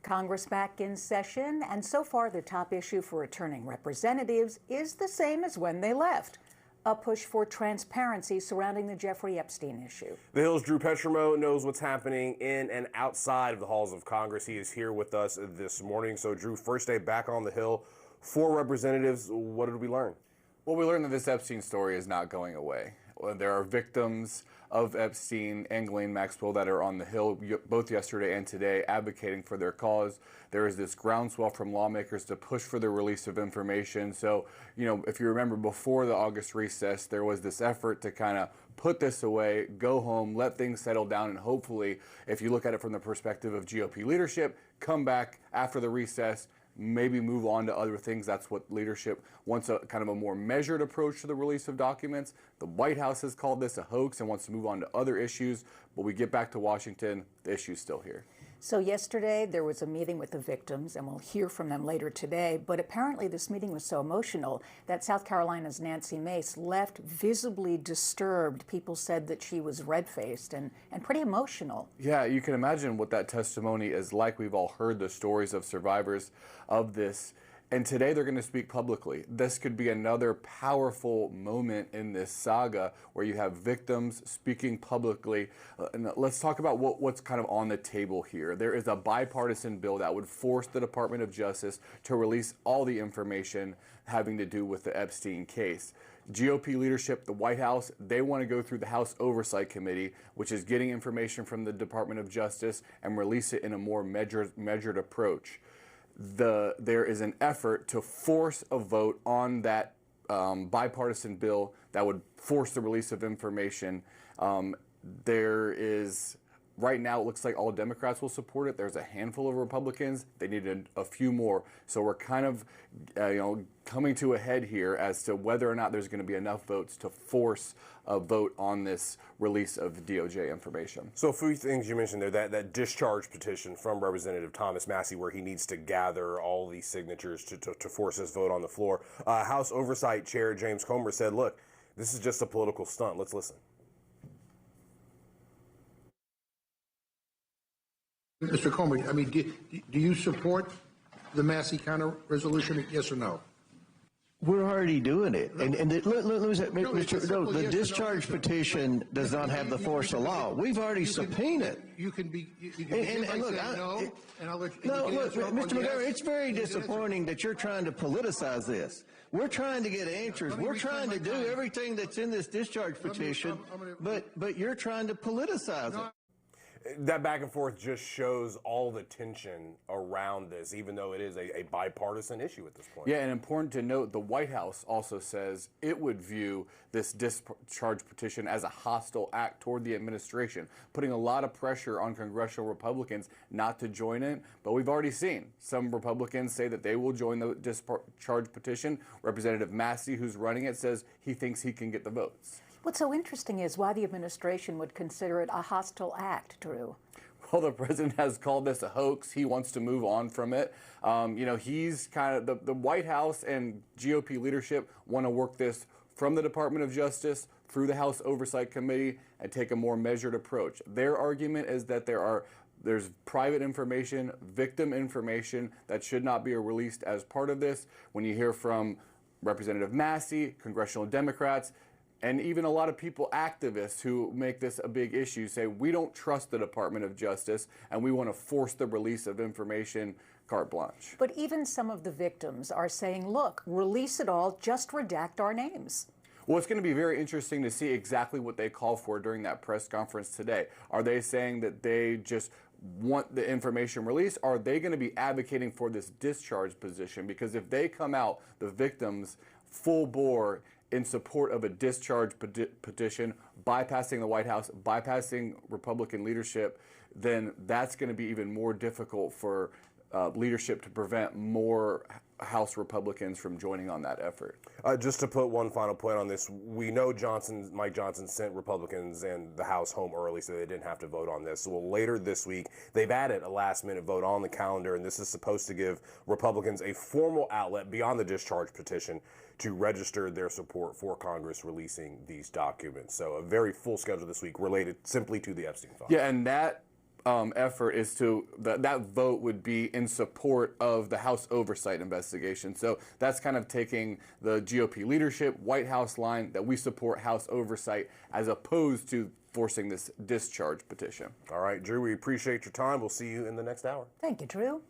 Congress back in session, and so far the top issue for returning representatives is the same as when they left: a push for transparency surrounding the Jeffrey Epstein issue. The Hill's Drew Petromo knows what's happening in and outside of the halls of Congress. He is here with us this morning. So, Drew, first day back on the Hill, 4 representatives. What did we learn? Well, we learned that this Epstein story is not going away. There are victims of Epstein and Ghislaine Maxwell that are on the Hill, both yesterday and today, advocating for their cause. There is this groundswell from lawmakers to push for the release of information. So, if you remember, before the August recess, there was this effort to kind of put this away, go home, let things settle down, and hopefully, if you look at it from the perspective of GOP leadership, come back after the recess, maybe move on to other things. That's what leadership wants, a kind of a more measured approach to the release of documents. The White House has called this a hoax and wants to move on to other issues, but we get back to Washington, the issue's still here. So yesterday there was a meeting with the victims, and we'll hear from them later today, but apparently this meeting was so emotional that South Carolina's Nancy Mace left visibly disturbed. People said that she was red-faced and pretty emotional. Yeah, you can imagine what that testimony is like. We've all heard the stories of survivors of this. And today they're going to speak publicly. This could be another powerful moment in this saga where you have victims speaking publicly. And let's talk about what's kind of on the table here. There is a bipartisan bill that would force the Department of Justice to release all the information having to do with the Epstein case. GOP leadership, the White House, they want to go through the House Oversight Committee, which is getting information from the Department of Justice and release it in a more measured approach. There is an effort to force a vote on that bipartisan bill that would force the release of information. Right now, it looks like all Democrats will support it. There's a handful of Republicans. They need a few more. So we're kind of, coming to a head here as to whether or not there's going to be enough votes to force a vote on this release of DOJ information. So a few things you mentioned there, that discharge petition from Representative Thomas Massie, where he needs to gather all these signatures to force his vote on the floor. House Oversight Chair James Comer said, look, this is just a political stunt. Let's listen. Mr. Comer, do you support the Massey counter resolution? Yes or no? We're already doing it. No. The discharge petition does not have the force of law. We've already subpoenaed. You can be. Look, Mr. McGarry, it's very disappointing that you're trying to politicize this. We're trying to get answers. We're trying to do everything that's in this discharge petition, but you're trying to politicize it. That back and forth just shows all the tension around this, even though it is a bipartisan issue at this point. Yeah, and important to note, the White House also says it would view this discharge petition as a hostile act toward the administration, putting a lot of pressure on congressional Republicans not to join it. But we've already seen some Republicans say that they will join the discharge petition. Representative Massey, who's running it, says he thinks he can get the votes. What's so interesting is why the administration would consider it a hostile act, Drew. Well, the president has called this a hoax. He wants to move on from it. He's kind of, the White House and GOP leadership want to work this from the Department of Justice through the House Oversight Committee and take a more measured approach. Their argument is that there's private information, victim information that should not be released as part of this. When you hear from Representative Massey, congressional Democrats, and even a lot of people, activists who make this a big issue, say we don't trust the Department of Justice and we want to force the release of information carte blanche. But even some of the victims are saying, look, release it all, just redact our names. Well, it's going to be very interesting to see exactly what they call for during that press conference today. Are they saying that they just want the information released? Are they going to be advocating for this discharge position? Because if they come out, the victims, full bore, in support of a discharge petition, bypassing the White House, bypassing Republican leadership, then that's going to be even more difficult for leadership to prevent more House Republicans from joining on that effort. Just to put one final point on this, we know Mike Johnson sent Republicans and the House home early so they didn't have to vote on this. So later this week, they've added a last-minute vote on the calendar, and this is supposed to give Republicans a formal outlet beyond the discharge petition to register their support for Congress releasing these documents. So a very full schedule this week related simply to the Epstein file. Yeah, and that effort is to, that vote would be in support of the House Oversight investigation. So that's kind of taking the GOP leadership, White House line that we support House Oversight as opposed to forcing this discharge petition. All right, Drew, we appreciate your time. We'll see you in the next hour. Thank you, Drew.